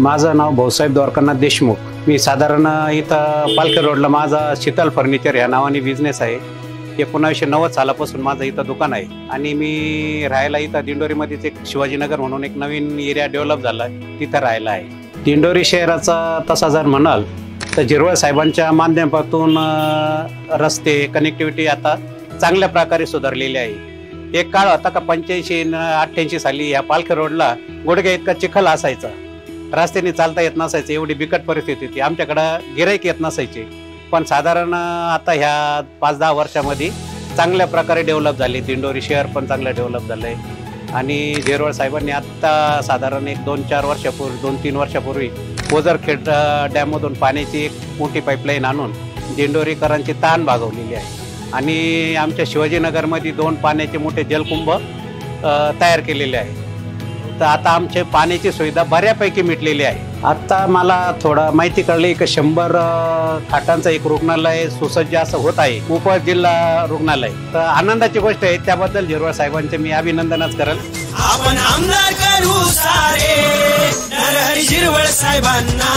माझं नाव भाऊसाहेब द्वारकानाथ देशमुख। मी साधारण इथं पालखी रोडला माझा शीतल फर्निचर या नावाने बिझनेस आहे। 1990 सालापासून माझं इथं दुकान आहे आणि मी राहायला इथं दिंडोरीमध्येच एक शिवाजीनगर म्हणून एक नवीन एरिया डेव्हलप झाला आहे, तिथं राहायला आहे। दिंडोरी शहराचा तसा जर म्हणाल तर झिरवळ साहेबांच्या माध्यमातून रस्ते कनेक्टिव्हिटी आता चांगल्या प्रकारे सुधारलेली आहे। एक काळ होता का 85-88 साली या पालखी रोडला गुडघ्या इतका चिखल असायचा, रस्त्याने चालता येत नसायचं, एवढी बिकट परिस्थिती होती। आमच्याकडं गिराईक येत नसायचे, पण साधारण आता ह्या 5-10 वर्षामध्ये चांगल्या प्रकारे डेव्हलप झाली। दिंडोरी शहर पण चांगलं डेव्हलप झालं आहे आणि झिरवळ साहेबांनी आत्ता साधारण 2-4 वर्षापूर्वी 2-3 वर्षापूर्वी ओझरखेड डॅममधून पाण्याची एक मोठी पाईपलाईन आणून दिंडोरीकरांची ताण भागवलेली आहे आणि आमच्या शिवाजीनगरमध्ये 2 पाण्याचे मोठे जलकुंभ तयार केलेले आहे। तर आता आमचे पाण्याची सुविधा बऱ्यापैकी मिटलेली आहे। आता मला थोडा माहिती कळली की 100 खाटांचं एक रुग्णालय सुसज्ज असं होत आहे, उपजिल्हा रुग्णालय। तर आनंदाची गोष्ट आहे, त्याबद्दल झिरवळ साहेबांचे मी अभिनंदनच करेल। आपण आमदार करू सारे नरहरी झिरवळ साहेबांना।